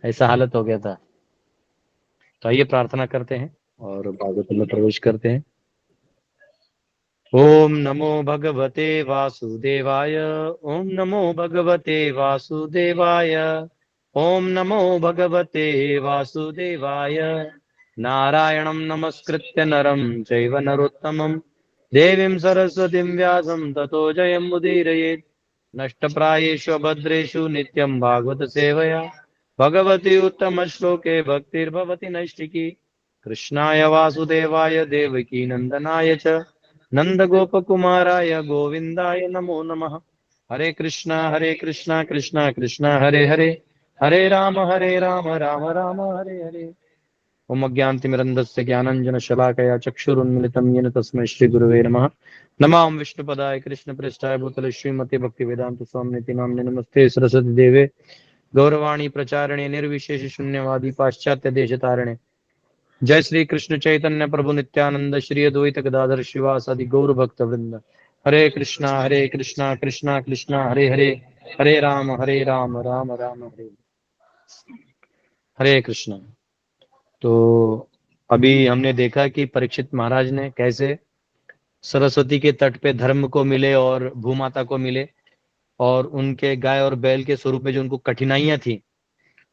ऐसा हालत हो गया था। तो आइए प्रार्थना करते हैं और भागवत में प्रवेश करते हैं। ओम नमो भगवते वासुदेवाय। ओम नमो भगवते वासुदेवाय। ओम नमो भगवते वासुदेवाय। नारायणं नमस्कृत्य नरं चैव नरोत्तमं देवीं सरस्वतीं व्यासं ततो जयमुदीरयेत्। नष्टप्रायेषु भद्रेषु नित्यं भागवत सेवया भगवती उत्तम श्लोके भक्तिर्भवति नैष्टिकी। कृष्णाय वासुदेवाय देवकी नंदनाय च नंदगोपकुमाराय गोविंदाय नमो नमः। हरे कृष्णा कृष्णा कृष्णा हरे हरे, हरे राम राम राम हरे हरे। ओम अज्ञानतिमिरन्धस्य ज्ञानाञ्जनशलाकया चक्षुरुन्मिलितं येन तस्मै श्रीगुरुवे नमः। नमां विष्णुपदाय कृष्णप्रेष्ठाय भूतले श्रीमते भक्तिवेदान्त स्वामिनिति नाम्ने नमस्ते सरस्वती देवे गौरवाणी प्रचारिणे निर्विशेष शून्यवादी पाश्चात्य देशतारिणे। जय श्री कृष्ण चैतन्य प्रभु नित्यानंद श्री अद्वैत गदाधर शिवासादि गौर भक्त वृंद। हरे कृष्णा कृष्णा कृष्णा हरे हरे, हरे राम राम राम हरे हरे कृष्णा। तो अभी हमने देखा कि परीक्षित महाराज ने कैसे सरस्वती के तट पे धर्म को मिले और भूमाता को मिले, और उनके गाय और बैल के स्वरूप में जो उनको कठिनाइयां थी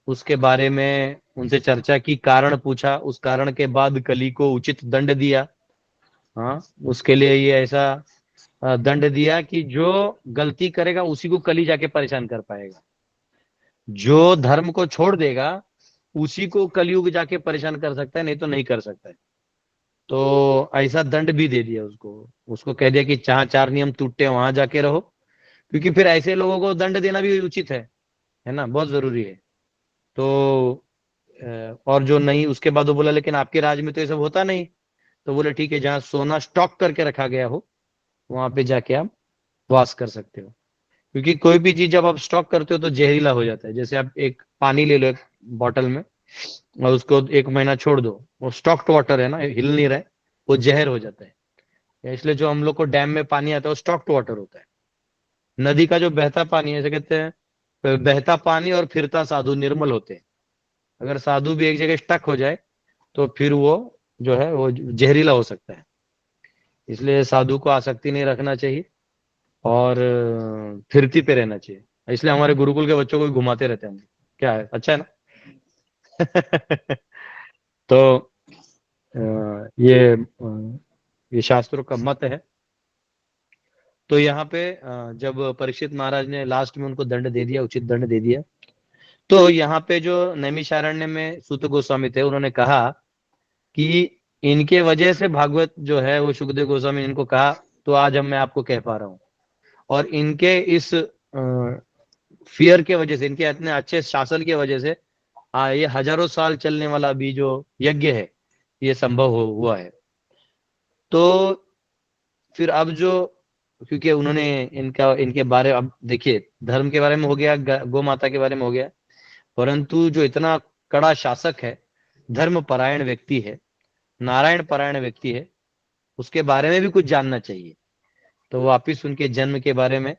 उसके बारे में उनसे चर्चा की, कारण पूछा, उस कारण के बाद कली को उचित दंड दिया। हाँ, उसके लिए ये ऐसा दंड दिया कि जो गलती करेगा उसी को कली जाके परेशान कर पाएगा, जो धर्म को छोड़ देगा उसी को कलयुग जाके परेशान कर सकता है, नहीं तो नहीं कर सकता है। तो ऐसा दंड भी दे दिया उसको। उसको कह दिया कि जहां चार नियम टूटते हैं वहां जाके रहो, क्योंकि फिर ऐसे लोगों को दंड देना भी उचित है ना, बहुत जरूरी है। तो और जो नहीं, उसके बाद वो बोला लेकिन आपके राज में तो ये सब होता नहीं। तो बोले ठीक है, जहाँ सोना स्टॉक करके रखा गया हो वहां पे जाके आप वास कर सकते हो, क्योंकि कोई भी चीज जब आप स्टॉक करते हो तो जहरीला हो जाता है। जैसे आप एक पानी ले लो एक बॉटल में और उसको 1 महीना छोड़ दो, वो स्टॉक्ड वाटर है ना, हिल नहीं रहा है, वो जहर हो जाता है। इसलिए जो हम लोग को डैम में पानी आता है वो स्टॉक्ड वाटर होता है। नदी का जो बहता पानी है, ऐसे कहते हैं बहता पानी और फिरता साधु निर्मल होते हैं। अगर साधु भी एक जगह स्टक हो जाए तो फिर वो जो है वो जहरीला हो सकता है। इसलिए साधु को आसक्ति नहीं रखना चाहिए और फिरती पे रहना चाहिए। इसलिए हमारे गुरुकुल के बच्चों को भी घुमाते रहते हैं हम। क्या है, अच्छा है ना। तो ये शास्त्रों का मत है। तो यहाँ पे जब परीक्षित महाराज ने लास्ट में उनको दंड दे दिया, उचित दंड दे दिया, तो यहाँ पे जो नैमिषारण्य में सूत गोस्वामी थे उन्होंने कहा कि इनके वजह से भागवत जो है वो सुखदेव गोस्वामी ने इनको कहा, तो आज मैं आपको कह पा रहा हूँ। और इनके इस फियर के वजह से, इनके इतने अच्छे शासन की वजह से ये हजारों साल चलने वाला भी जो यज्ञ है ये संभव हुआ है। तो फिर अब जो, क्योंकि उन्होंने इनका इनके बारे, अब देखिए धर्म के बारे में हो गया, गौ माता के बारे में हो गया, परंतु जो इतना कड़ा शासक है, धर्म परायण व्यक्ति है, नारायण परायण व्यक्ति है, उसके बारे में भी कुछ जानना चाहिए। तो वापिस उनके जन्म के बारे में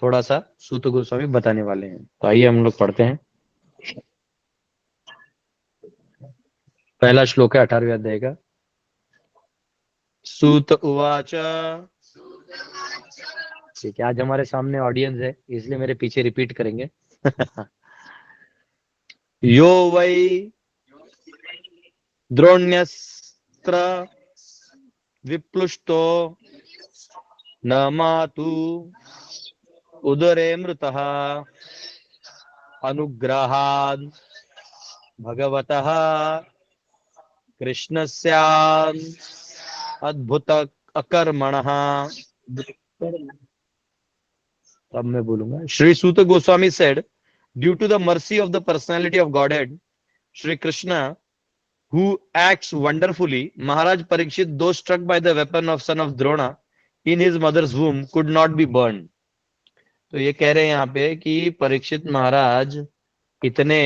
थोड़ा सा सूत गोस्वामी बताने वाले हैं। तो आइए हम लोग पढ़ते हैं। पहला श्लोक है 18वें अध्याय का। सूत उवाच। ठीक है, आज हमारे सामने ऑडियंस है इसलिए मेरे पीछे रिपीट करेंगे। यो वै द्रोण्यस्त्र विप्लुष्टो न मातु उदरे मृतः अनुग्रहान् भगवतः कृष्णस्यान् अद्भुत अकर्मणः। अब मैं बोलूंगा। श्री सूत Goswami said, due to the mercy of the personality of Godhead, Shri Krishna, who acts wonderfully, Maharaj Parikshit, though struck by the weapon of son of Drona in his mother's womb, could not be burned. तो ये कह रहे हैं यहाँ पे कि परीक्षित महाराज इतने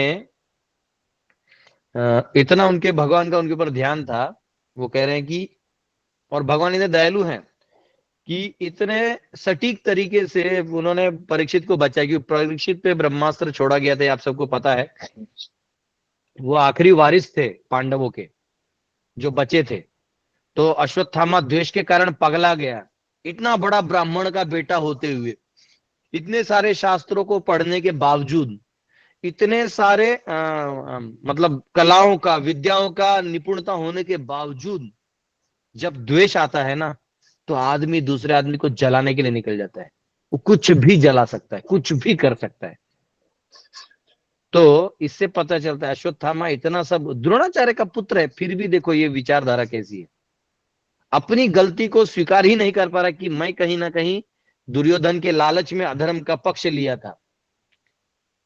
इतना उनके भगवान का उनके ऊपर ध्यान था। वो कह रहे हैं कि, और भगवान इतने दयालु हैं कि इतने सटीक तरीके से उन्होंने परीक्षित को बचाया, क्योंकि परीक्षित पे ब्रह्मास्त्र छोड़ा गया था, आप सबको पता है। वो आखिरी वारिस थे पांडवों के, जो बचे थे। तो अश्वत्थामा द्वेष के कारण पगला गया। इतना बड़ा ब्राह्मण का बेटा होते हुए, इतने सारे शास्त्रों को पढ़ने के बावजूद, इतने सारे मतलब कलाओं का, विद्याओं का निपुणता होने के बावजूद, जब द्वेष आता है ना, तो आदमी दूसरे आदमी को जलाने के लिए निकल जाता है। वो कुछ भी जला सकता है, कुछ भी कर सकता है। तो इससे पता चलता है अश्वत्थामा इतना सब द्रोणाचार्य का पुत्र है, फिर भी देखो ये विचारधारा कैसी है। अपनी गलती को स्वीकार ही नहीं कर पा रहा कि मैं कहीं ना कहीं दुर्योधन के लालच में अधर्म का पक्ष लिया था,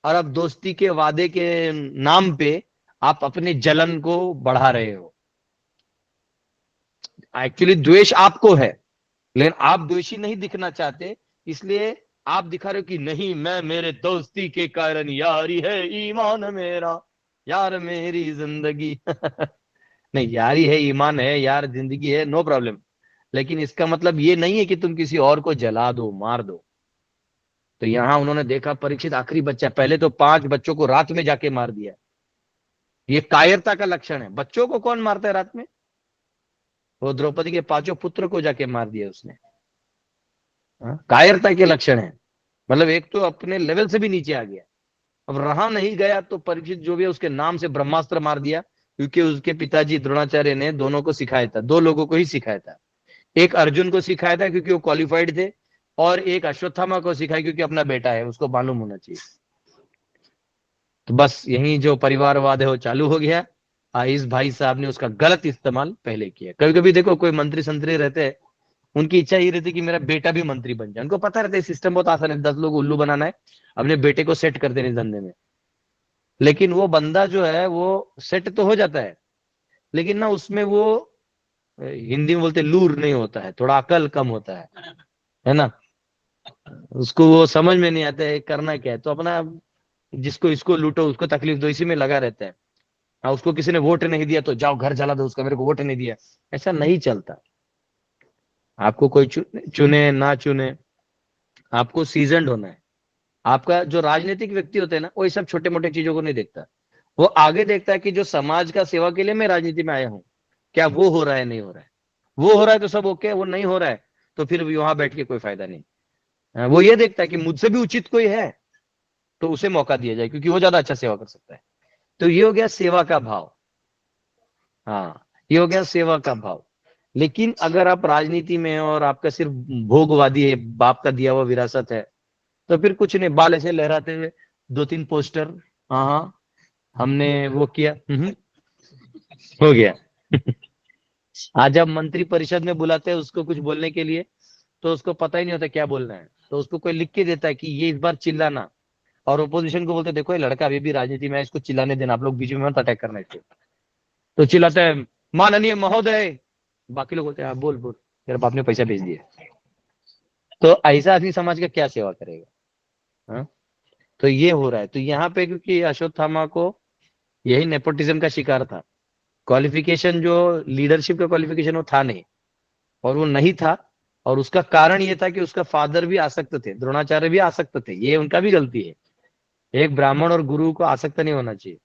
और अब दोस्ती के वादे के नाम पे आप अपने जलन को बढ़ा रहे हो। एक्चुअली द्वेष आपको है, लेकिन आप द्वेषी नहीं दिखना चाहते, इसलिए आप दिखा रहे हो कि नहीं, मैं मेरे दोस्ती के कारण, यारी है ईमान मेरा, यार मेरी जिंदगी नहीं, यारी है, ईमान है, यार जिंदगी है, नो प्रॉब्लम। लेकिन इसका मतलब ये नहीं है कि तुम किसी और को जला दो, मार दो। तो यहां उन्होंने देखा परीक्षित आखिरी बच्चा, पहले तो 5 बच्चों को रात में जाके मार दिया। ये कायरता का लक्षण है। बच्चों को कौन मारता है रात में? वो द्रौपदी के 5 पुत्र को जाके मार दिया उसने। हाँ? कायरता के लक्षण है। मतलब एक तो अपने लेवल से भी नीचे आ गया। अब रहा नहीं गया तो परीक्षित जो भी है उसके नाम से ब्रह्मास्त्र मार दिया, क्योंकि उसके पिताजी द्रोणाचार्य ने दोनों को सिखाया था, 2 लोगों को ही सिखाया था। एक अर्जुन को सिखाया था क्योंकि वो क्वालिफाइड थे, और एक अश्वत्थामा को सिखाया क्योंकि अपना बेटा है, उसको मालूम होना चाहिए। तो बस यही जो परिवारवाद है वो चालू हो गया। इस भाई साहब ने उसका गलत इस्तेमाल पहले किया। कभी कभी देखो कोई मंत्री संतरी रहते हैं, उनकी इच्छा ये रहती है कि मेरा बेटा भी मंत्री बन जाए। उनको पता रहता है सिस्टम बहुत आसान है, 10 लोग उल्लू बनाना है, अपने बेटे को सेट कर देने धंधे में। लेकिन वो बंदा जो है वो सेट तो हो जाता है, लेकिन ना उसमें वो हिंदी में बोलते लूर नहीं होता है, थोड़ा अकल कम होता है ना। उसको वो समझ में नहीं आता है करना क्या है, तो अपना जिसको इसको लूटो, उसको तकलीफ दो, इसी में लगा रहता है। हाँ, उसको किसी ने वोट नहीं दिया तो जाओ घर जला दो उसका, मेरे को वोट नहीं दिया। ऐसा नहीं चलता। आपको कोई चुने ना चुने, आपको सीजनड होना है। आपका जो राजनीतिक व्यक्ति होते हैं ना, वो ये सब छोटे मोटे चीजों को नहीं देखता। वो आगे देखता है कि जो समाज का सेवा के लिए मैं राजनीति में आया हूँ, क्या वो हो रहा है, नहीं हो रहा है। वो हो रहा है तो सब ओके, वो नहीं हो रहा है तो फिर भी वहां बैठ के कोई फायदा नहीं। वो ये देखता है कि मुझसे भी उचित कोई है तो उसे मौका दिया जाए, क्योंकि वो ज्यादा अच्छा सेवा कर सकता है। तो ये हो गया सेवा का भाव। हाँ, ये हो गया सेवा का भाव। लेकिन अगर आप राजनीति में हैं और आपका सिर्फ भोगवादी है, बाप का दिया हुआ विरासत है, तो फिर कुछ नहीं, बाल ऐसे लहराते हुए 2-3 पोस्टर, हाँ हाँ हमने वो किया, हो गया आज जब मंत्री परिषद में बुलाते हैं उसको कुछ बोलने के लिए, तो उसको पता ही नहीं होता क्या बोलना है, तो उसको कोई लिख के देता है कि ये इस बार चिल्लाना। और ओपोजिशन को बोलते देखो ये लड़का अभी भी राजनीति में है, इसको चिल्लाने देना, आप लोग बीच में मत अटैक करना इसको। तो चिल्लाता है माननीय महोदय, बाकी लोग बोलते हैं हाँ, बोल बोल, तेरे बाप ने पैसा भेज दिया। तो ऐसा आदमी समाज का क्या सेवा करेगा? हाँ? तो ये हो रहा है। तो यहाँ पे क्योंकि अश्वत्थामा को यही नेपोटिज्म का शिकार था, क्वालिफिकेशन जो लीडरशिप का क्वालिफिकेशन वो था नहीं, और वो नहीं था। और उसका कारण ये था कि उसका फादर भी आसक्त थे, द्रोणाचार्य भी आसक्त थे, ये उनका भी गलती है। एक ब्राह्मण और गुरु को आसक्त नहीं होना चाहिए।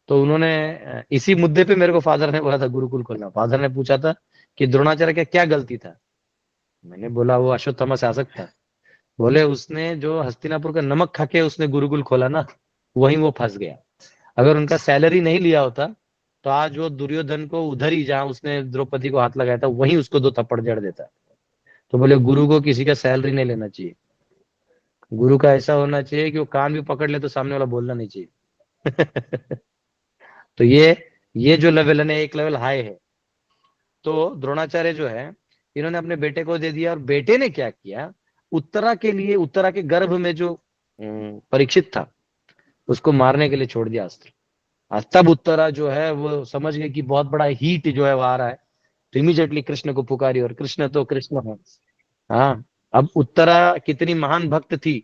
तो उन्होंने इसी मुद्दे पे मेरे को फादर ने बोला था गुरुकुल खोलना। फादर ने पूछा था कि द्रोणाचार्य का क्या गलती था। मैंने बोला वो अश्वत्थामा से आसक्त था। बोले उसने जो हस्तिनापुर का नमक खा के उसने गुरुकुल खोला ना, वहीं वो फंस गया। अगर उनका सैलरी नहीं लिया होता तो आज वो दुर्योधन को उधर ही, जहां उसने द्रौपदी को हाथ लगाया था, वहीं उसको 2 थप्पड़ जड़ देता। तो बोले गुरु को किसी का सैलरी नहीं लेना चाहिए। गुरु का ऐसा होना चाहिए कि वो कान भी पकड़ ले तो सामने वाला बोलना नहीं चाहिए तो ये जो लेवल है ना, एक लेवल हाई है। तो द्रोणाचार्य जो है, इन्होंने अपने बेटे को दे दिया, और बेटे ने क्या किया, उत्तरा के लिए, उत्तरा के गर्भ में जो परीक्षित था, उसको मारने के लिए छोड़ दिया अस्त्र। तब उत्तरा जो है वो समझ गई कि बहुत बड़ा हीट जो है वो आ रहा है, तो इमीडिएटली कृष्ण को पुकारी, और कृष्ण तो कृष्ण है। हाँ, अब उत्तरा कितनी महान भक्त थी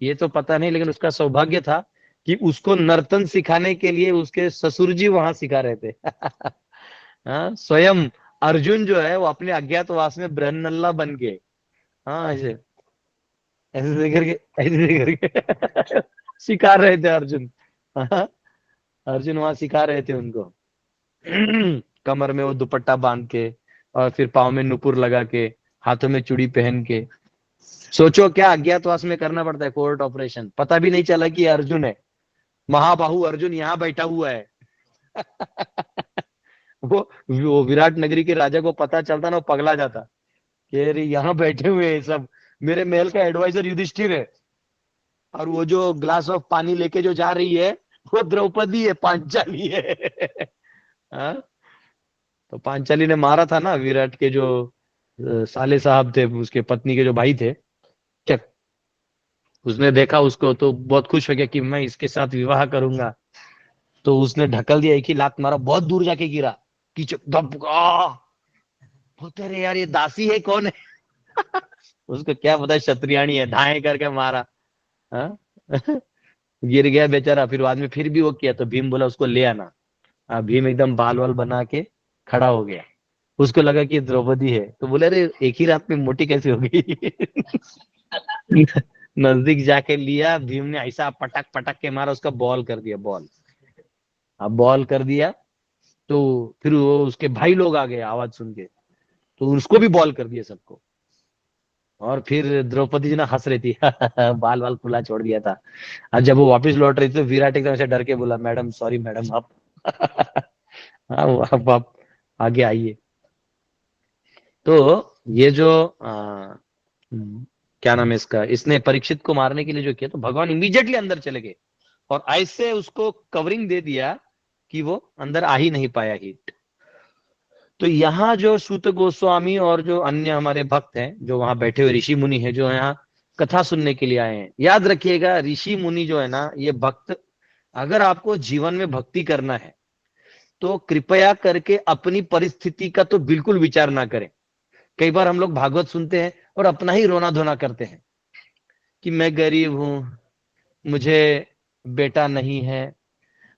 ये तो पता नहीं, लेकिन उसका सौभाग्य था कि उसको नर्तन सिखाने के लिए उसके ससुर जी वहां सिखा रहे थे हाँ, स्वयं अर्जुन जो है वो अपने अज्ञातवास में ब्रह्मनल्ला बन के, हाँ ऐसे ऐसे करके, ऐसे करके सिखा रहे थे अर्जुन। हाँ, अर्जुन वहां सिखा रहे थे उनको। कमर में वो दुपट्टा बांध के, और फिर पाँव में नुपुर लगा के, हाथों में चूड़ी पहन के। सोचो क्या अज्ञातवास में करना पड़ता है कोर्ट ऑपरेशन, पता भी नहीं चला कि ये अर्जुन है, महाबाहु अर्जुन यहाँ बैठा हुआ है। वो विराट नगरी के राजा को पता चलता ना, वो पगला जाता कि अरे यहाँ बैठे हुए हैं सब, मेरे महल का एडवाइजर युधिष्ठिर है, और वो जो ग्लास ऑफ पानी लेके जो जा रही है वो द्रौपदी है, पांचाली है। हाँ? तो पांचाली ने मारा था ना विराट के जो साले साहब थे, उसके पत्नी के जो भाई थे, क्या उसने देखा उसको तो बहुत खुश हो गया कि मैं इसके साथ विवाह करूंगा। तो उसने ढकल दिया, एक ही लात मारा, बहुत दूर जाके गिरा, कीचक धप, बोलते रहे यार ये दासी है कौन है। उसको क्या पता क्षत्रियाणी है, धाए करके मारा। हाँ? गिर गया बेचारा, फिर बाद में फिर भी वो किया तो भीम बोला उसको ले आना। भीम एकदम बाल वाल बना के खड़ा हो गया। उसको लगा कि द्रौपदी है, तो बोले अरे एक ही रात में मोटी कैसे हो गई। नजदीक जाके लिया, भीम ने ऐसा पटक पटक के मारा, उसका बॉल कर दिया, बॉल। अब बॉल कर दिया तो फिर वो उसके भाई लोग आ गए आवाज सुन के, तो उसको भी बॉल कर दिया सबको। और फिर द्रौपदी जी ना हंस रही थी, बाल वाल खुला छोड़ दिया था। और जब वो वापस लौट रही थी तो विराट एकदम से डर के बोला, मैडम सॉरी मैडम आप। हाँ, अब आप आगे आइए। तो ये जो क्या नाम है इसका, इसने परीक्षित को मारने के लिए जो किया, तो भगवान इमीडिएटली अंदर चले गए और ऐसे उसको कवरिंग दे दिया कि वो अंदर आ ही नहीं पाया हीट। तो यहाँ जो सूत गोस्वामी और जो अन्य हमारे भक्त हैं जो वहां बैठे हुए ऋषि मुनि हैं जो यहाँ कथा सुनने के लिए आए हैं, याद रखिएगा ऋषि मुनि जो है ना ये भक्त, अगर आपको जीवन में भक्ति करना है तो कृपया करके अपनी परिस्थिति का तो बिल्कुल विचार ना करें। कई बार हम लोग भागवत सुनते हैं और अपना ही रोना धोना करते हैं कि मैं गरीब हूं, मुझे बेटा नहीं है,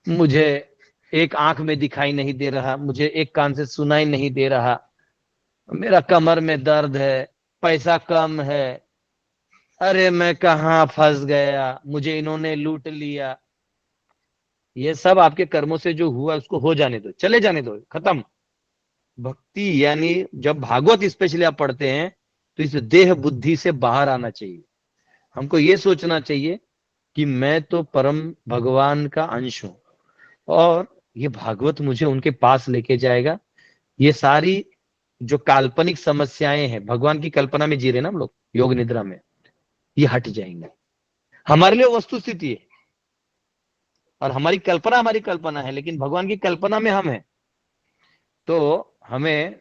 मुझे एक आंख में दिखाई नहीं दे रहा, मुझे एक कान से सुनाई नहीं दे रहा, मेरा कमर में दर्द है, पैसा कम है, अरे मैं कहाँ फंस गया, मुझे इन्होंने लूट लिया। ये सब आपके कर्मों से जो हुआ उसको हो जाने दो, चले जाने दो, खत्म। भक्ति यानी जब भागवत स्पेशली आप पढ़ते हैं तो इस देह बुद्धि से बाहर आना चाहिए। हमको ये सोचना चाहिए कि मैं तो परम भगवान का अंश हूं और ये भागवत मुझे उनके पास लेके जाएगा। ये सारी जो काल्पनिक समस्याएं हैं, भगवान की कल्पना में जी रहे ना हम लोग योग निद्रा में, ये हट जाएंगे। हमारे लिए वस्तु स्थिति है और हमारी कल्पना है, लेकिन भगवान की कल्पना में हम हैं। तो हमें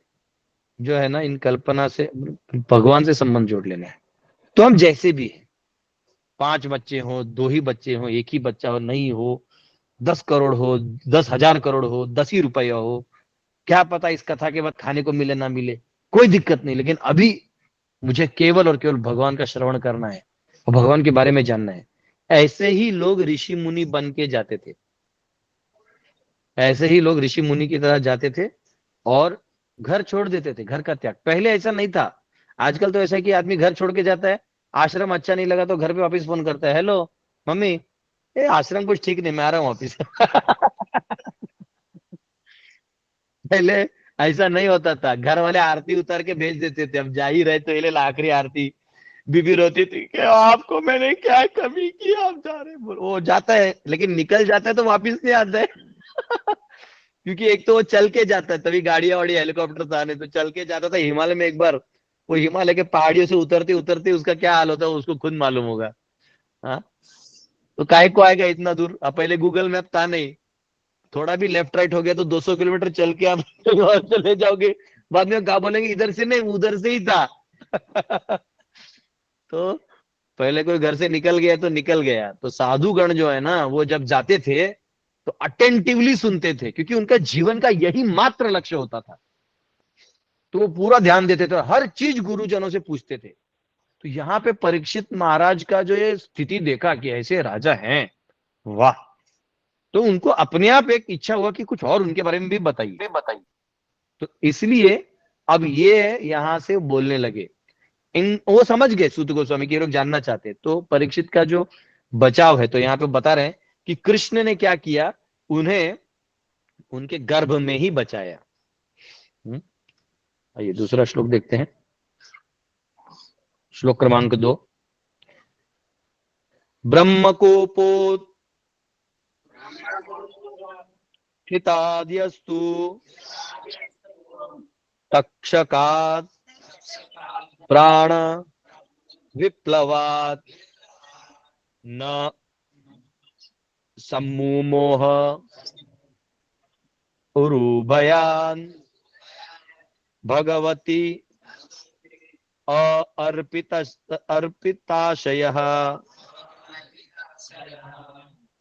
जो है ना इन कल्पना से भगवान से संबंध जोड़ लेना है। तो हम जैसे भी हैं, 5 बच्चे हो, 2 ही बच्चे हो, एक ही बच्चा हो, नहीं हो 10 करोड़ हो, 10,000 करोड़ हो, 10 ही रुपया हो, क्या पता इस कथा के बाद खाने को मिले ना मिले, कोई दिक्कत नहीं, लेकिन अभी मुझे केवल और केवल भगवान का श्रवण करना है और भगवान के बारे में जानना है। ऐसे ही लोग ऋषि मुनि बन के जाते थे, ऐसे ही लोग ऋषि मुनि की तरह जाते थे और घर छोड़ देते थे, घर का त्याग। पहले ऐसा नहीं था, आजकल तो ऐसा है कि आदमी घर छोड़ के जाता है, आश्रम अच्छा नहीं लगा तो घर पे वापस फोन करता है, हेलो मम्मी, ए आश्रम कुछ ठीक नहीं, मैं आ रहा हूँ वापिस। पहले ऐसा नहीं होता था, घर वाले आरती उतार के भेज देते थे, अब जा ही रहे तो ये ले ला आखिरी आरती। बीबी रोती थी कि आपको मैंने क्या कमी की, आप जा रहे, वो जाता है लेकिन निकल जाता है तो वापिस नहीं आता है। क्योंकि एक तो वो चल के जाता है, तभी गाड़ियां वाड़ी हेलीकॉप्टर था, नहीं तो चल के जाता था हिमालय में। एक बार वो हिमालय के पहाड़ियों से उतरते उतरते उसका क्या हाल होता है उसको खुद मालूम होगा। हाँ, तो काहे को आएगा इतना दूर। अब पहले गूगल मैप था नहीं, थोड़ा भी लेफ्ट राइट हो गया तो 200 किलोमीटर चल के आप वहां चले जाओगे, बाद में क्या बोलेंगे इधर से नहीं उधर से ही था। तो पहले कोई घर से निकल गया तो निकल गया। तो साधुगण जो है ना वो जब जाते थे तो अटेंटिवली सुनते थे, क्योंकि उनका जीवन का यही मात्र लक्ष्य होता था। तो वो पूरा ध्यान देते थे, हर चीज गुरुजनों से पूछते थे। तो यहाँ पे परीक्षित महाराज का जो ये स्थिति देखा कि ऐसे राजा हैं, वाह, तो उनको अपने आप एक इच्छा हुआ कि कुछ और उनके बारे में भी बताइए। तो इसलिए अब ये यहाँ से बोलने लगे। इन वो समझ गए सूत गोस्वामी के लोग जानना चाहते, तो परीक्षित का जो बचाव है तो यहाँ पे बता रहे हैं कि कृष्ण ने क्या किया उन्हें उनके गर्भ में ही बचाया। आइए दूसरा श्लोक देखते हैं, श्लोक क्रमांक 2। ब्रह्मकोपोत्थिताद्यस्तु तक्षकात् प्राण विप्लवात् न सम्मुमोह उरुभयान् Bhagwati अर्पिताशयः।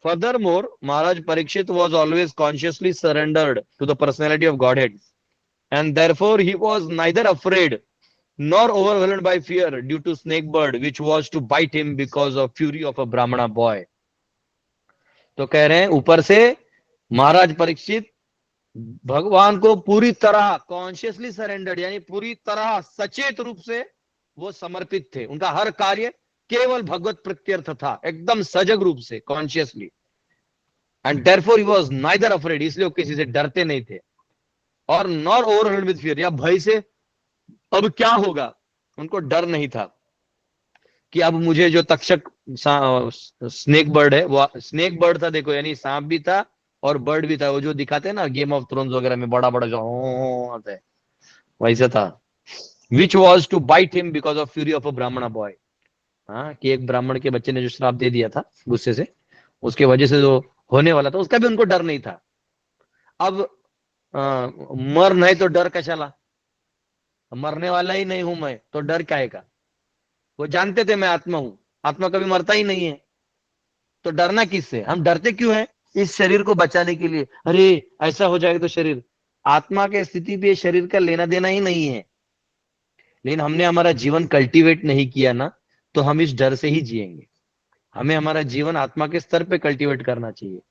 Furthermore, Maharaj Parikshit was always consciously surrendered to the personality of Godhead, and therefore he was neither afraid nor overwhelmed by fear due to snake bird, which was to bite him because of fury of a Brahmana boy. तो कह रहे हैं ऊपर से महाराज परीक्षित भगवान को पूरी तरह कॉन्शियसली सरेंडर्ड, यानी पूरी तरह सचेत रूप से वो समर्पित थे। उनका हर कार्य केवल भगवत प्रत्यर्थ था, एकदम सजग रूप से, consciously. And therefore he was neither afraid, इसलिए वो किसी से डरते नहीं थे, और नॉर ओवरवेल्ड विद फियर, या भय से अब क्या होगा, उनको डर नहीं था कि अब मुझे जो तक्षक स्नेक बर्ड है, वो स्नेक बर्ड था, देखो, यानी सांप भी था और बर्ड भी था, वो जो दिखाते हैं ना गेम ऑफ थ्रोन्स वगैरह में, बड़ा बड़ा जो आता है, वैसा था। Which was to bite him because of fury of a Brahmin boy. हाँ, कि एक ब्राह्मण के बच्चे ने जो श्राप दे दिया था गुस्से से, उसके वजह से जो होने वाला था, उसका भी उनको डर नहीं था। अब मर नहीं तो डर कशाला, मरने वाला ही नहीं हूं मैं तो डर क्या का। वो जानते थे मैं आत्मा हूं, आत्मा कभी मरता ही नहीं है, तो डरना किससे, हम डरते क्यों हैं, इस शरीर को बचाने के लिए। अरे ऐसा हो जाएगा तो शरीर, आत्मा के स्थिति पे शरीर का लेना देना ही नहीं है, लेकिन हमने हमारा जीवन कल्टीवेट नहीं किया ना, तो हम इस डर से ही जिएंगे। हमें हमारा जीवन आत्मा के स्तर पे कल्टीवेट करना चाहिए,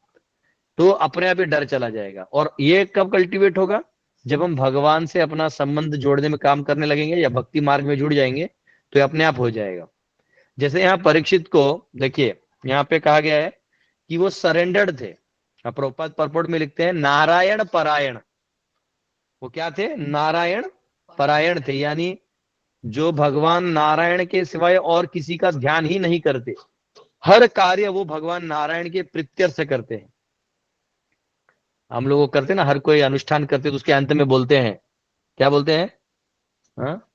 तो अपने आप ही डर चला जाएगा। और ये कब कल्टीवेट होगा, जब हम भगवान से अपना संबंध जोड़ने में काम करने लगेंगे या भक्ति मार्ग में जुड़ जाएंगे, तो अपने आप हो जाएगा। जैसे यहाँ परीक्षित को देखिए, यहाँ पे कहा गया है कि वो सरेंडर्ड थे। प्रभुपाद परपोर्ट में लिखते हैं नारायण परायण। वो क्या थे, नारायण परायण थे, यानी जो भगवान नारायण के सिवाय और किसी का ध्यान ही नहीं करते, हर कार्य वो भगवान नारायण के प्रीत्यर्थ से करते हैं। हम लोग करते ना, हर कोई अनुष्ठान करते तो उसके अंत में बोलते हैं, क्या बोलते हैं, हाँ,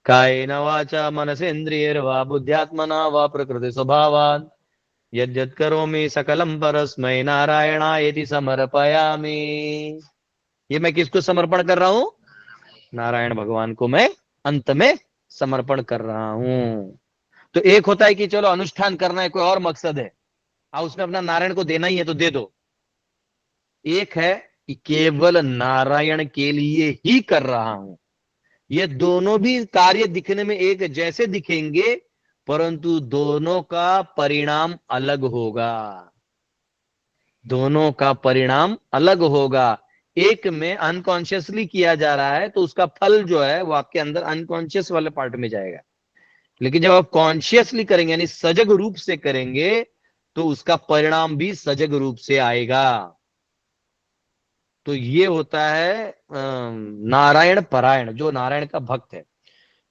कायेन वाचा मनसेन्द्रियैर्वा बुद्ध्यात्मना वा प्रकृति स्वभावात् यद्यत् करोमि सकलम परस्मै नारायणायेति समर्पयामि। ये मैं किसको समर्पण कर रहा हूं, नारायण भगवान को मैं अंत में समर्पण कर रहा हूं। तो एक होता है कि चलो अनुष्ठान करना है, कोई और मकसद है, उसमें अपना नारायण को देना ही है तो दे दो। एक है कि केवल नारायण के लिए ही कर रहा हूं। ये दोनों भी कार्य दिखने में एक जैसे दिखेंगे, परंतु दोनों का परिणाम अलग होगा, दोनों का परिणाम अलग होगा। एक में अनकॉन्शियसली किया जा रहा है तो उसका फल जो है वो आपके अंदर अनकॉन्शियस वाले पार्ट में जाएगा, लेकिन जब आप कॉन्शियसली करेंगे, यानी सजग रूप से करेंगे, तो उसका परिणाम भी सजग रूप से आएगा। तो ये होता है नारायण परायण, जो नारायण का भक्त है।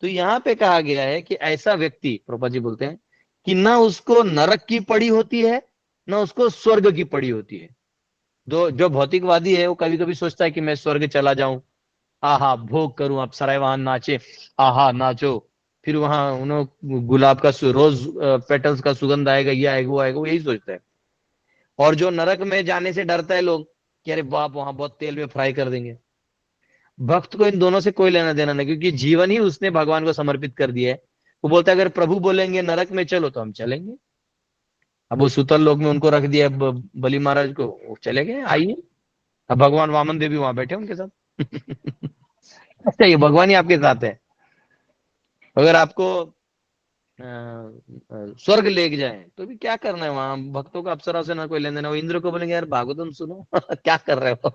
तो यहाँ पे कहा गया है कि ऐसा व्यक्ति, प्रभुपाद जी बोलते हैं कि ना उसको नरक की पड़ी होती है, ना उसको स्वर्ग की पड़ी होती है। जो भौतिकवादी है वो कभी कभी सोचता है कि मैं स्वर्ग चला जाऊं, आहा भोग करूं, आप सराय वहां नाचे, आहा नाचो, फिर वहां उन्होंने गुलाब का रोज पेटल्स का सुगंध आएगा, ये आएगा वो आएगा, वो यही सोचता है। और जो नरक में जाने से डरता है लोग कि अरे बाप वहां बहुत तेल में फ्राई कर देंगे, भक्त को इन दोनों से कोई लेना देना नहीं, क्योंकि जीवन ही उसने भगवान को समर्पित कर दिया है। वो बोलता है अगर प्रभु बोलेंगे नरक में चलो तो हम चलेंगे। अब वो सुतल लोक में उनको रख दिया बलि महाराज को, वो चले गए, आइए। अब भगवान वामन देव भी वहां बैठे उनके साथ। अच्छा, ये भगवान ही आपके साथ है। अगर आपको स्वर्ग ले जाए तो भी क्या करना है, वहां भक्तों का अप्सरा से ना कोई लेन देना। वो इंद्र को बोलेंगे यार भागवतम सुनो। क्या कर रहे हो।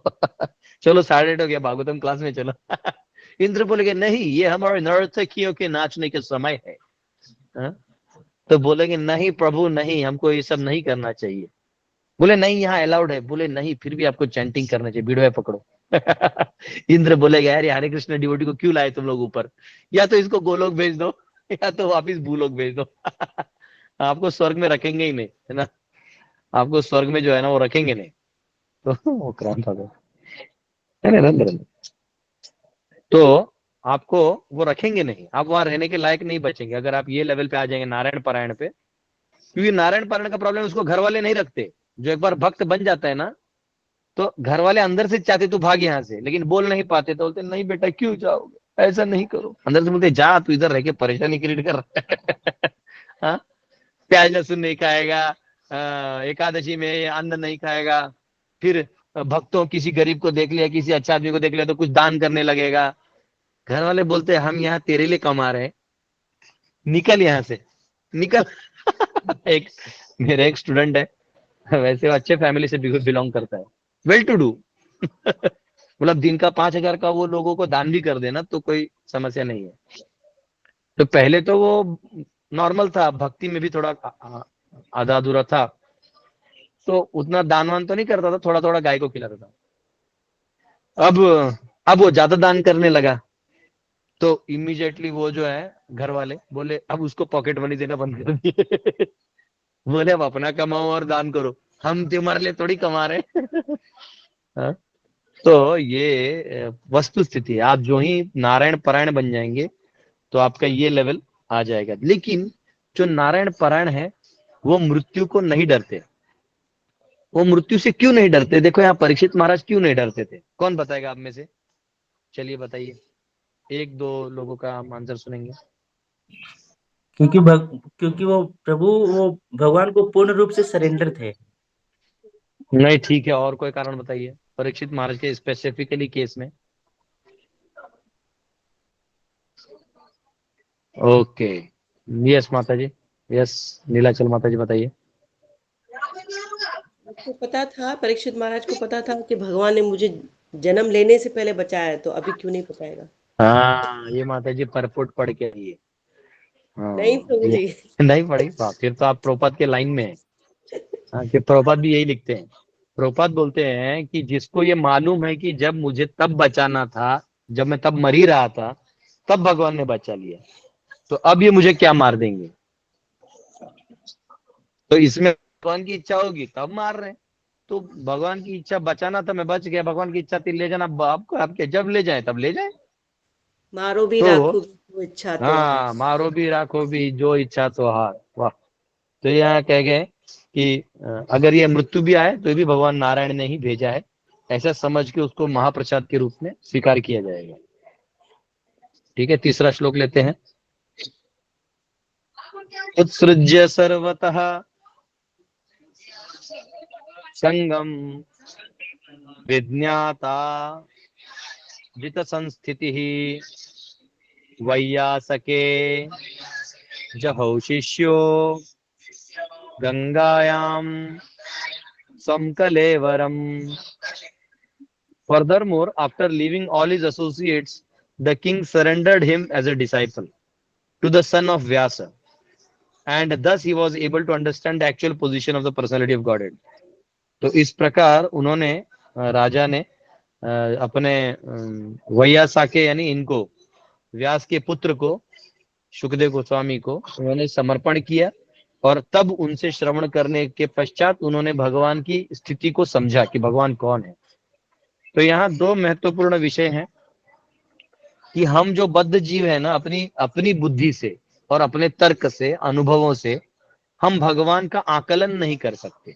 चलो 8:30 हो गया, भागवतम क्लास में चलो। इंद्र बोलेंगे नहीं, ये हमारे नर्तकियों के नाचने के समय है। हाँ? तो बोलेंगे नहीं प्रभु नहीं, हमको ये सब नहीं करना चाहिए। बोले नहीं यहाँ अलाउड है। बोले नहीं, फिर भी आपको चैंटिंग करना चाहिए, भिड़वे पकड़ो। इंद्र बोलेगा यार, ये हरे कृष्ण डिवोटी को क्यों लाए तुम लोग ऊपर, या तो इसको गोलोक भेज दो या तो वापिस भूलोक भेज दो। आपको स्वर्ग में रखेंगे ही नहीं, है ना, आपको स्वर्ग में जो है ना वो रखेंगे नहीं। तो वो क्रांत आ गया, है ना नरेंद्र? तो आपको वो रखेंगे नहीं, आप वहां रहने के लायक नहीं बचेंगे अगर आप ये लेवल पे आ जाएंगे नारायण पारायण पे। क्योंकि नारायण पारायण का प्रॉब्लम उसको घर वाले नहीं रखते। जो एक बार भक्त बन जाता है ना, तो घर वाले अंदर से चाहते तू भाग यहाँ से, लेकिन बोल नहीं पाते, तो बोलते नहीं बेटा क्यों जाओगे, ऐसा नहीं करो। अंदर से बोलते जा, तू इधर रह के परेशानी क्रिएट कर रहा है। हाँ? प्याज लहसुन नहीं खाएगा, एकादशी में अन्न नहीं खाएगा, फिर भक्तों किसी गरीब को देख लिया, किसी अच्छा आदमी को देख लिया तो कुछ दान करने लगेगा। घर वाले बोलते हैं हम यहाँ तेरे लिए कमा रहे हैं, निकल यहाँ से, निकल। एक मेरा एक स्टूडेंट है, वैसे वो अच्छे फैमिली से बिलोंग करता है, वेल टू डू। मतलब दिन का 5,000 का वो लोगों को दान भी कर देना तो कोई समस्या नहीं है। तो पहले तो वो नॉर्मल था, भक्ति में भी थोड़ा आधा अधूरा था, तो उतना दान वान तो नहीं करता था, थोड़ा थोड़ा गाय को खिलाता था। अब अब वो ज्यादा दान करने लगा, तो इमीडिएटली वो जो है घर वाले बोले अब उसको पॉकेट मनी देना बंद कर दिए। बोले अब अपना कमाओ और दान करो, हम तुम्हारे लिए थोड़ी कमा रहे हैं। हाँ? तो ये वस्तु स्थिति है। आप जो ही नारायण पारायण बन जाएंगे तो आपका ये लेवल आ जाएगा। लेकिन जो नारायण पारायण है वो मृत्यु को नहीं डरते। वो मृत्यु से क्यों नहीं डरते? देखो यहाँ परीक्षित महाराज क्यों नहीं डरते थे, कौन बताएगा आप में से? चलिए बताइए, एक दो लोगों का हम आंसर सुनेंगे। क्योंकि वो प्रभु, वो भगवान को पूर्ण रूप से सरेंडर थे। नहीं ठीक है, और कोई कारण बताइए परीक्षित महाराज के स्पेसिफिकली केस में। ओके, यस माता जी, यस नीलाचल माता जी बताइए। आपको पता था, परीक्षित महाराज को पता था कि भगवान ने मुझे जन्म लेने से पहले बचाया है, तो अभी क्यों नहीं बचाएगा? हाँ ये माता जी परपुट पढ़ के आई है। नहीं हाँ प्रभु ये जी। नहीं पढ़ी, वाह, फिर तो आप प्रभुपाद के लाइन में हैं। हाँ, कि प्रभुपाद भी यही लिखते हैं। प्रभुपाद बोलते हैं कि जिसको ये मालूम है कि जब मुझे तब बचाना था, जब मैं तब मर ही रहा था, तब भगवान ने बचा लिया, तो अब ये मुझे क्या मार देंगे? तो इसमें भगवान की इच्छा होगी तब मार रहे हैं। तो भगवान की इच्छा बचाना था, मैं बच गया, भगवान की इच्छा थी ले जाना, आपको आपके जब ले जाए तब ले जाए। मारो भी तो राखो भी, वो इच्छा तो हार। हाँ, मारो भी राखो भी जो इच्छा तो हार, वाह। तो यहाँ कह गए कि अगर ये मृत्यु भी आए तो भी भगवान नारायण ने ही भेजा है, ऐसा समझ के उसको महाप्रसाद के रूप में स्वीकार किया जाएगा। ठीक है, तीसरा श्लोक लेते हैं। उत्सृज्य सर्वतः संगम विज्ञाता जित संस्थिति वैयासके जहौ शिष्यो गंगायाम समकलेवरम। Furthermore, after leaving all his associates, the king surrendered him as a disciple to the son of Vyasa, and thus he was able to understand the actual position of the personality of Godhead. तो इस प्रकार उन्होंने राजा ने अपने वैयासाके यानी इनको, व्यास के पुत्र को, सुखदेव गोस्वामी को उन्होंने समर्पण किया, और तब उनसे श्रवण करने के पश्चात उन्होंने भगवान की स्थिति को समझा कि भगवान कौन है। तो यहाँ दो महत्वपूर्ण विषय हैं कि हम जो बद्ध जीव है ना, अपनी अपनी बुद्धि से और अपने तर्क से, अनुभवों से हम भगवान का आकलन नहीं कर सकते।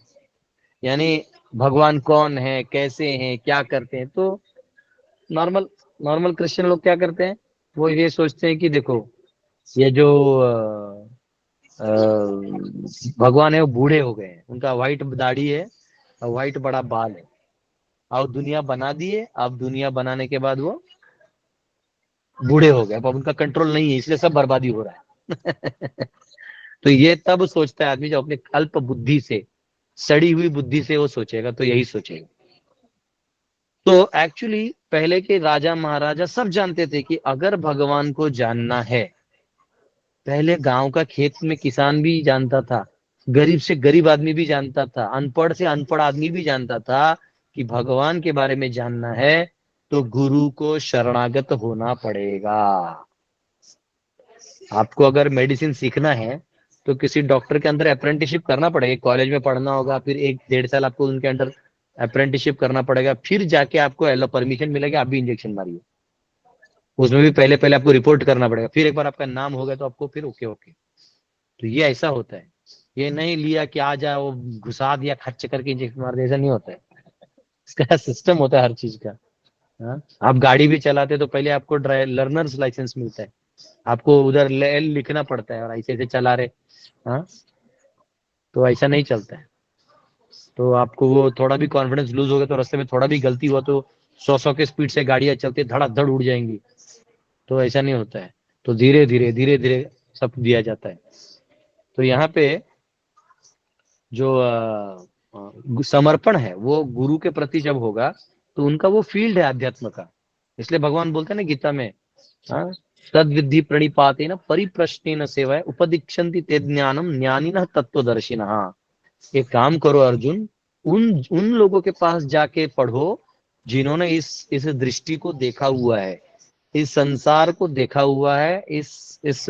यानी भगवान कौन है, कैसे हैं, क्या करते हैं। तो नॉर्मल नॉर्मल क्रिश्चियन लोग क्या करते हैं, वो ये सोचते हैं कि देखो ये जो अ, भगवान है वो बूढ़े हो गए हैं, उनका व्हाइट दाढ़ी है और व्हाइट बड़ा बाल है, और दुनिया बना दिए, अब दुनिया बनाने के बाद वो बूढ़े हो गए, अब उनका कंट्रोल नहीं है, इसलिए सब बर्बादी हो रहा है। तो ये तब सोचता है आदमी जब अपने अल्प बुद्धि से, सड़ी हुई बुद्धि से वो सोचेगा, तो यही सोचेगा। तो एक्चुअली पहले के राजा महाराजा सब जानते थे कि अगर भगवान को जानना है, पहले गांव का खेत में किसान भी जानता था गरीब से गरीब आदमी भी जानता था, अनपढ़ से अनपढ़ आदमी भी जानता था कि भगवान के बारे में जानना है तो गुरु को शरणागत होना पड़ेगा। आपको अगर मेडिसिन सीखना है तो किसी डॉक्टर के अंदर अप्रेंटिसशिप करना पड़ेगा, कॉलेज में पढ़ना होगा, फिर 1-1.5 साल आपको उनके अंदर अप्रेंटिसशिप करना पड़ेगा, फिर जाके आपको एलो परमिशन मिलेगा, आप भी इंजेक्शन मारिए। उसमें भी पहले पहले आपको रिपोर्ट करना पड़ेगा, फिर एक बार आपका नाम हो गया तो आपको फिर ओके ओके। तो ये ऐसा होता है, ये नहीं लिया कि आ जाओ घुसा दिया खर्च करके इंजेक्शन मार दिया, ऐसा नहीं होता है। इसका सिस्टम होता है हर चीज का। हाँ? आप गाड़ी भी चलाते तो पहले आपको लर्नर्स लाइसेंस मिलता है, आपको उधर लिखना पड़ता है और ऐसे ऐसे चला रहे। हाँ, तो ऐसा नहीं चलता है। तो आपको वो थोड़ा भी कॉन्फिडेंस लूज हो गया तो रास्ते में थोड़ा भी गलती हुआ तो 100 के स्पीड से गाड़ियां चलती धड़ाधड़ उड़ जाएंगी। तो ऐसा नहीं होता है। तो धीरे धीरे धीरे धीरे सब दिया जाता है। तो यहाँ पे जो समर्पण है वो गुरु के प्रति जब होगा तो उनका वो फील्ड है अध्यात्म का। इसलिए भगवान बोलते हैं ना गीता में, हाँ, तद विद्धि प्रणिपाते न परिप्रश्नेन सेवाय उपदीक्षन्ति ते ज्ञानम ज्ञानिनः तत्वदर्शिनः। एक काम करो अर्जुन, उन उन लोगों के पास जाके पढ़ो जिन्होंने इस दृष्टि को देखा हुआ है, इस संसार को देखा हुआ है, इस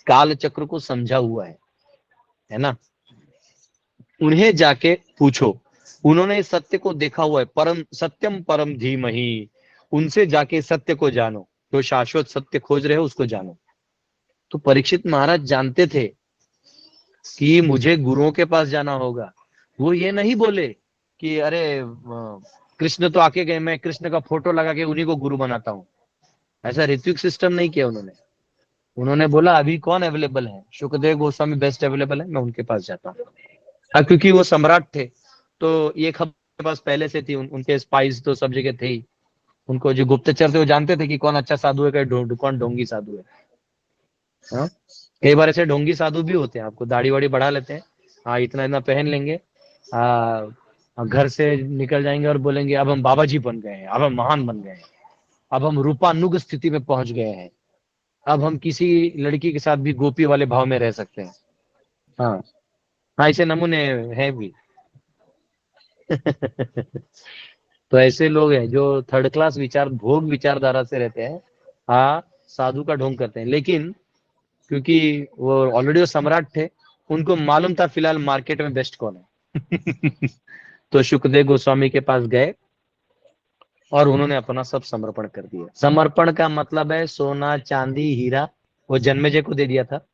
काल चक्र को समझा हुआ है ना। उन्हें जाके पूछो, उन्होंने इस सत्य को देखा हुआ है, परम सत्यम परम धीमहि। उनसे जाके सत्य को जानो, जो शाश्वत सत्य खोज रहे हो उसको जानो। तो परीक्षित महाराज जानते थे कि मुझे गुरुओं के पास जाना होगा। वो ये नहीं बोले कि अरे कृष्ण तो आके गए, मैं कृष्ण का फोटो लगा के उन्हीं को गुरु बनाता हूँ। ऐसा ऋत्विक सिस्टम नहीं किया उन्होंने। उन्होंने बोला अभी कौन अवेलेबल है, सुखदेव गोस्वामी बेस्ट अवेलेबल है, मैं उनके पास जाता हूँ। क्योंकि वो सम्राट थे तो ये खबर उनके पास पहले से थी, उनके स्पाइस तो सब जगह थे ही। उनको जो गुप्तचर थे वो जानते थे कि कौन अच्छा साधु है, कौन ढोंगी साधु है। हाँ? कई बार ऐसे ढोंगी साधु भी होते हैं, आपको दाढ़ी वाड़ी बढ़ा लेते हैं, हाँ इतना इतना पहन लेंगे, घर से निकल जाएंगे और बोलेंगे अब हम बाबा जी बन गए हैं, अब हम महान बन गए हैं, अब हम रूपानुग स्थिति में पहुंच गए हैं, अब हम किसी लड़की के साथ भी गोपी वाले भाव में रह सकते हैं। हाँ, हाँ ऐसे नमूने हैं भी। तो ऐसे लोग हैं जो थर्ड क्लास विचार भोग विचारधारा से रहते हैं, हाँ साधु का ढोंग करते हैं, लेकिन क्योंकि वो ऑलरेडी वो सम्राट थे, उनको मालूम था फिलहाल मार्केट में बेस्ट कौन है। तो सुखदेव गोस्वामी के पास गए और उन्होंने अपना सब समर्पण कर दिया। समर्पण का मतलब है सोना चांदी हीरा, वो जन्मेजय को दे दिया था,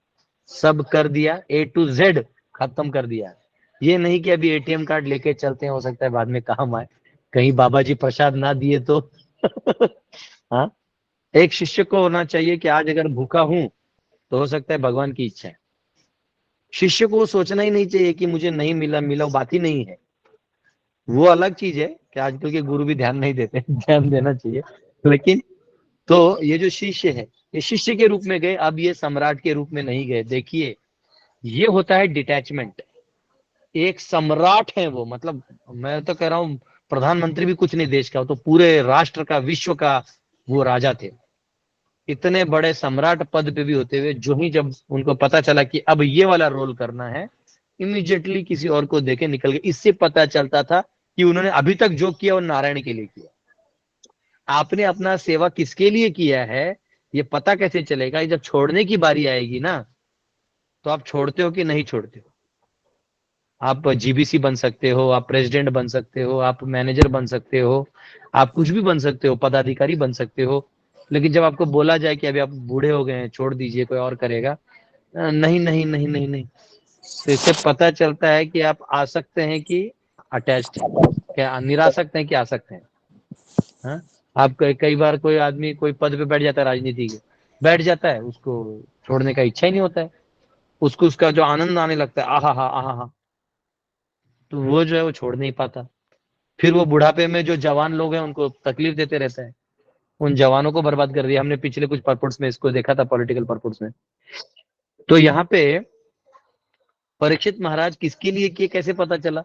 सब कर दिया, A to Z खत्म कर दिया। ये नहीं कि अभी ATM कार्ड लेके चलते हैं, हो सकता है बाद में काम आए, कहीं बाबा जी प्रसाद ना दिए तो। हाँ, एक शिष्य को होना चाहिए कि आज अगर भूखा हूं तो हो सकता है भगवान की इच्छा है। शिष्य को सोचना ही नहीं चाहिए कि मुझे नहीं मिला, मिला बात ही नहीं है। वो अलग चीज है कि आजकल के गुरु भी ध्यान नहीं देते, ध्यान देना चाहिए। लेकिन तो ये जो शिष्य है, ये शिष्य के रूप में गए, अब ये सम्राट के रूप में नहीं गए। देखिए ये होता है डिटैचमेंट। एक सम्राट है वो, मतलब मैं तो कह रहा हूँ प्रधानमंत्री भी कुछ नहीं देश का, तो पूरे राष्ट्र का विश्व का वो राजा थे। इतने बड़े सम्राट पद पे भी होते हुए जो ही जब उनको पता चला कि अब ये वाला रोल करना है, इमीडिएटली किसी और को देके निकल गए। इससे पता चलता था कि उन्होंने अभी तक जो किया वो नारायण के लिए किया। आपने अपना सेवा किसके लिए किया है ये पता कैसे चलेगा, जब छोड़ने की बारी आएगी ना, तो आप छोड़ते हो कि नहीं छोड़ते हो। आप GBC बन सकते हो, आप प्रेसिडेंट बन सकते हो, आप मैनेजर बन सकते हो, आप कुछ भी बन सकते हो, पदाधिकारी बन सकते हो, लेकिन जब आपको बोला जाए कि अभी आप बूढ़े हो गए हैं, छोड़ दीजिए, कोई और करेगा, नहीं नहीं नहीं नहीं नहीं। तो इससे पता चलता है कि आप आसक्त हैं कि अटैच्ड हैं, क्या निरासक्त हैं कि आसक्त हैं। हाँ? आप कई बार कोई आदमी कोई पद पे बैठ जाता है, राजनीति के बैठ जाता है, उसको छोड़ने का इच्छा ही नहीं होता है, उसको उसका जो आनंद आने लगता है, आहा, तो वो जो है वो छोड़ नहीं पाता। फिर वो बुढ़ापे में जो जवान लोग हैं उनको तकलीफ देते रहता है, उन जवानों को बर्बाद कर दिया। हमने पिछले कुछ पर्पस में इसको देखा था, पॉलिटिकल पर्पस में। तो यहाँ पे परीक्षित महाराज किसके लिए किए कैसे पता चला,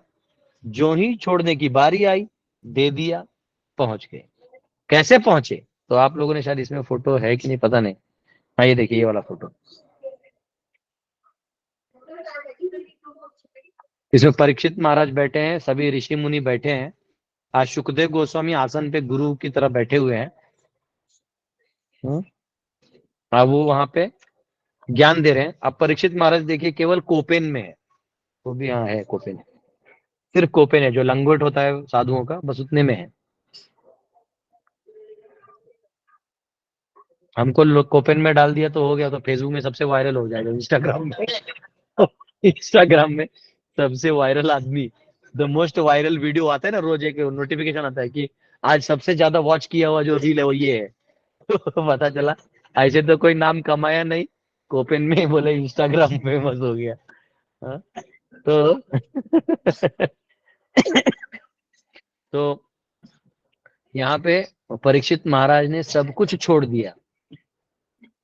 जो ही छोड़ने की बारी आई दे दिया, पहुंच गए। कैसे पहुंचे, तो आप लोगों ने शायद इसमें फोटो है कि नहीं पता नहीं, हाँ ये देखिए ये वाला फोटो। इसमें परीक्षित महाराज बैठे हैं, सभी ऋषि मुनि बैठे हैं। आज सुखदेव गोस्वामी आसन पे गुरु की तरह बैठे हुए हैं। अब वो वहां पे ज्ञान दे रहे हैं। अब परीक्षित महाराज देखिए केवल कोपेन में है, वो भी यहाँ है कोपेन, सिर्फ कोपेन है, जो लंगोट होता है साधुओं का, बस उतने में है। हमको कोपेन में डाल दिया तो हो गया, तो फेसबुक में सबसे वायरल हो जाएगा, इंस्टाग्राम में इंस्टाग्राम में सबसे वायरल आदमी, द मोस्ट वायरल वीडियो आता है ना, रोज एक नोटिफिकेशन आता है कि आज सबसे ज्यादा वॉच किया हुआ जो रील है वो ये है। तो पता चला ऐसे तो कोई नाम कमाया नहीं, कोपेन में बोले इंस्टाग्राम फेमस हो गया। हाँ? तो तो यहाँ पे परीक्षित महाराज ने सब कुछ छोड़ दिया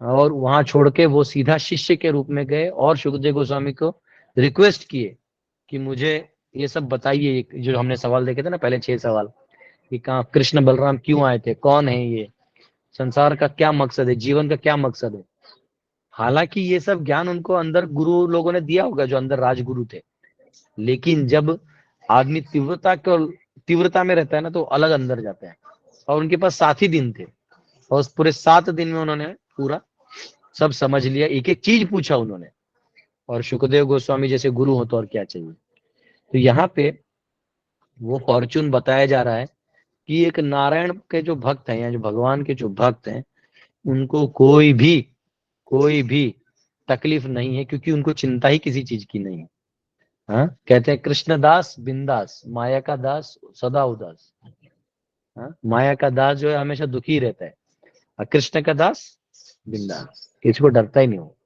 और वहां छोड़ के वो सीधा शिष्य के रूप में गए और सुखदेव गोस्वामी को रिक्वेस्ट किए कि मुझे ये सब बताइए, जो हमने सवाल देखे थे ना पहले 6 सवाल, कि कहाँ कृष्ण बलराम क्यों आए थे, कौन है ये, संसार का क्या मकसद है, जीवन का क्या मकसद है। हालांकि ये सब ज्ञान उनको अंदर गुरु लोगों ने दिया होगा, जो अंदर राजगुरु थे, लेकिन जब आदमी तीव्रता में रहता है ना, तो अलग अंदर जाता है। और उनके पास 7 ही दिन थे और उस पूरे 7 दिन में उन्होंने पूरा सब समझ लिया, एक एक चीज पूछा उन्होंने। और सुखदेव गोस्वामी जैसे गुरु हो तो और क्या चाहिए। तो यहाँ पे वो फॉर्चून बताया जा रहा है कि एक नारायण के जो भक्त हैं या जो भगवान के जो भक्त हैं, उनको कोई भी तकलीफ नहीं है, क्योंकि उनको चिंता ही किसी चीज की नहीं है। हाँ, कहते हैं कृष्णदास बिंदास, माया का दास सदा उदास। हाँ, माया का दास जो है हमेशा दुखी रहता है, और कृष्ण का दास बिंदास, किसी को डरता ही नहीं हो।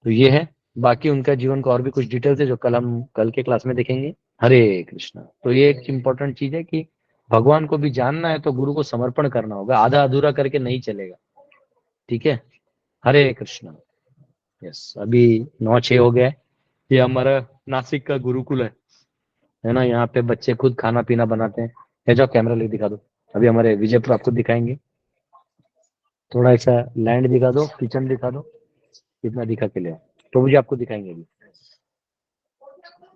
तो ये है, बाकी उनका जीवन का और भी कुछ डिटेल्स है जो कल के क्लास में देखेंगे। हरे कृष्णा। तो ये एक इम्पोर्टेंट चीज है कि भगवान को भी जानना है तो गुरु को समर्पण करना होगा, आधा अधूरा करके नहीं चलेगा। ठीक है, हरे कृष्णा। यस, अभी 9:06 हो गया है। ये हमारा नासिक का गुरुकुल है ना, यहाँ पे बच्चे खुद खाना पीना बनाते हैं। ये जाओ कैमरा ले दिखा दो, अभी हमारे विजयपुर आपको दिखाएंगे, थोड़ा ऐसा लैंड दिखा दो, किचन दिखा दो, कितना दिखा के लिए तो मुझे आपको दिखाएंगे। अभी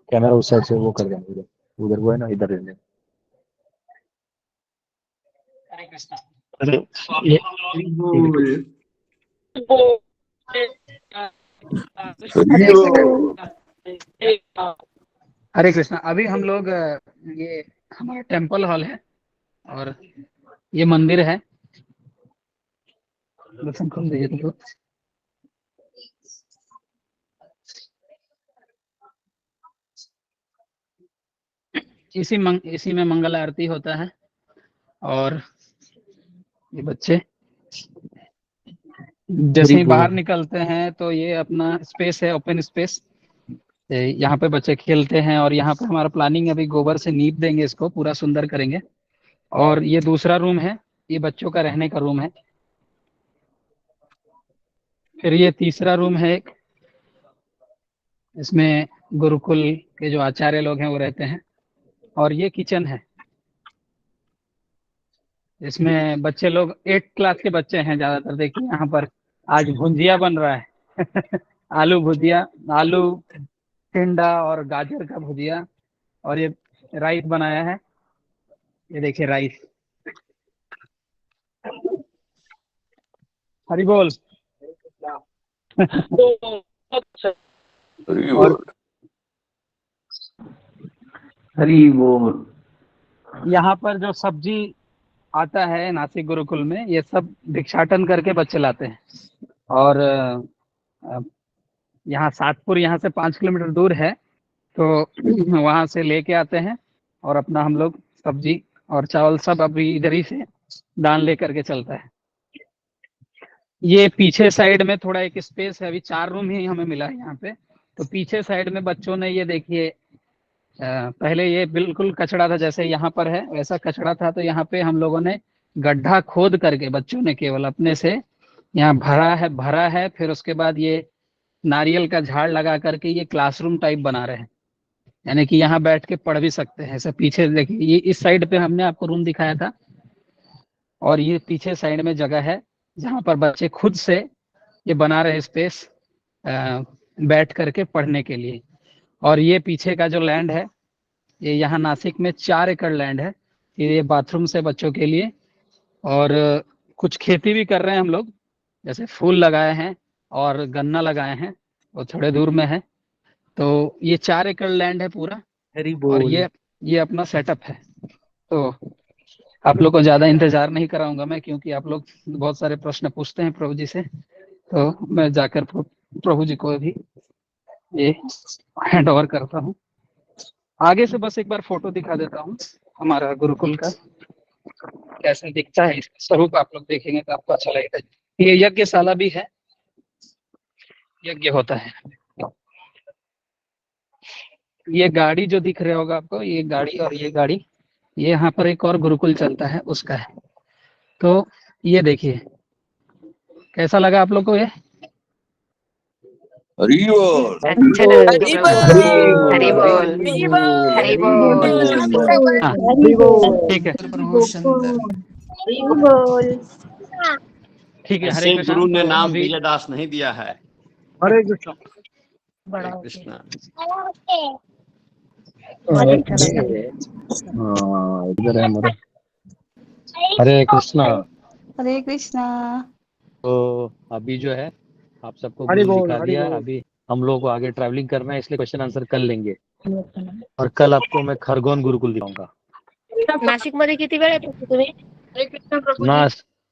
कैमरा उस साइड से वो कर देंगे, उधर उधर वो है ना, इधर रहने। ये हरे कृष्णा। अभी हम लोग ये हमारा टेम्पल हॉल है और ये मंदिर है, दर्शन कर लीजिए। तो इसी में मंगल आरती होता है। और ये बच्चे जैसे ही बाहर निकलते हैं तो ये अपना स्पेस है, ओपन स्पेस, यहाँ पे बच्चे खेलते हैं। और यहाँ पे हमारा प्लानिंग, अभी गोबर से नींव देंगे, इसको पूरा सुंदर करेंगे। और ये दूसरा रूम है, ये बच्चों का रहने का रूम है। फिर ये तीसरा रूम है एक, इसमें गुरुकुल के जो आचार्य लोग हैं वो रहते हैं। और ये किचन है, इसमें बच्चे लोग 8 क्लास के बच्चे हैं ज्यादातर। देखिए यहाँ पर आज भुंजिया बन रहा है आलू भुजिया, आलू टिंडा और गाजर का भुजिया। और ये राइस बनाया है, ये देखिए राइस। हरी बोल। और हरी बोल। यहाँ पर जो सब्जी आता है नासिक गुरुकुल में, ये सब भिक्षाटन करके बच्चे लाते हैं। और यहाँ सातपुर यहाँ से 5 किलोमीटर दूर है, तो वहां से लेके आते हैं और अपना हम लोग सब्जी और चावल सब अभी इधर ही से दान लेकर के चलता है। ये पीछे साइड में थोड़ा एक स्पेस है, अभी 4 रूम ही हमें मिला है यहाँ पे। तो पीछे साइड में बच्चों ने, ये देखिए पहले ये बिल्कुल कचड़ा था, जैसे यहाँ पर है वैसा कचड़ा था। तो यहाँ पे हम लोगों ने गड्ढा खोद करके, बच्चों ने केवल अपने से यहाँ भरा है। फिर उसके बाद ये नारियल का झाड़ लगा करके ये क्लासरूम टाइप बना रहे हैं, यानी कि यहाँ बैठ के पढ़ भी सकते हैं। ऐसे पीछे देखिए, ये इस साइड पे हमने आपको रूम दिखाया था, और ये पीछे साइड में जगह है जहाँ पर बच्चे खुद से ये बना रहे स्पेस बैठ करके पढ़ने के लिए। और ये पीछे का जो लैंड है, ये यहाँ नासिक में 4 एकड़ लैंड है। ये बाथरूम से बच्चों के लिए, और कुछ खेती भी कर रहे हैं हम लोग, जैसे फूल लगाए हैं और गन्ना लगाए हैं, वो थोड़े दूर में है। तो ये 4 एकड़ लैंड है पूरा, हरी और बोल। ये अपना सेटअप है। तो आप लोग को ज्यादा इंतजार नहीं कराऊंगा मैं, क्योंकि आप लोग बहुत सारे प्रश्न पूछते हैं प्रभु जी से। तो मैं जाकर प्रभु जी को भी ये हैंड ओवर करता हूँ। आगे से बस एक बार फोटो दिखा देता हूँ हमारा गुरुकुल का, कैसे दिखता है। इसका स्वरूप आप लोग देखेंगे तो आपको अच्छा लगेगा। ये यज्ञशाला भी है, यज्ञ होता है। ये गाड़ी जो दिख रहा होगा आपको, ये गाड़ी और ये गाड़ी, ये यहाँ पर एक और गुरुकुल चलता है, उसका है। तो ये देखिए कैसा लगा आप लोग को ये? हरी बोल। अच्छा हरी बोल। हरी बोल। हरी बोल। हाँ ठीक है, ठीक है। हरे ऐसे कृष्ण। गुरु ने तो नाम अभी विजयदास नहीं दिया है। हरे कृष्ण। हरे कृष्ण। इधर है हमारे। हरे कृष्णा। हरे कृष्णा। तो अभी जो है आप सबको गुरु दिखा दिया। अभी हम लोग को आगे ट्रैवलिंग करना है, इसलिए क्वेश्चन आंसर कर लेंगे, और कल आपको मैं खरगोन गुरुकुल दिखाऊंगा। नाशिक मध्ये किती वेळ येतो तुम्ही?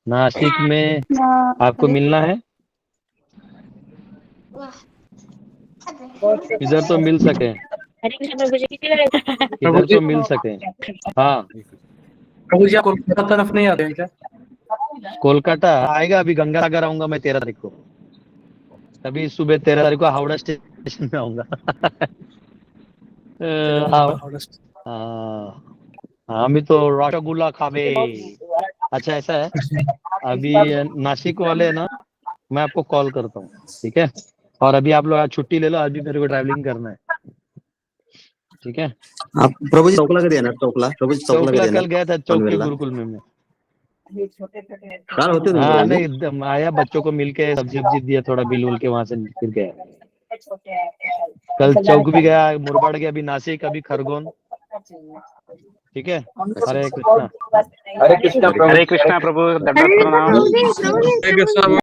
नासिक में आपको मिलना है, इधर तो मिल सके, हरिकृष्ण प्रभूजी किती वेळ येतो? इधर तो मिल सके। हाँ प्रभु जी आप कोलकाता तरफ नहीं आते हैं क्या? कोलकाता आएगा, अभी गंगा सागर आऊंगा मैं 13 तारीख को। अभी सुबह 13 तारीख को हावड़ा स्टेशन में आऊंगा। আমি তো रसगुल्ला खावे। अच्छा ऐसा है, अभी नासिक वाले ना मैं आपको कॉल करता हूँ, ठीक है? और अभी आप लोग आज छुट्टी ले लो, आज भी मेरे को ट्रैवलिंग करना है, ठीक है? आप प्रभु जी चौकला का देना, चौकला प्रभु जी चौकला का देना। कल गया था चौक के गुरुकुल में मैं। कार होते थे हाँ प्रभु जी? नहीं, एकदम आया, बच्चों को मिलके सब्जी वब्जी दिया, थोड़ा बिल उल के वहां से फिर गया। कल चौक भी गया, मुरबाड़ गया, अभी नासिक, अभी खरगोन, ठीक है? हरे कृष्णा। हरे कृष्णा प्रभु। दंडवत प्रणाम।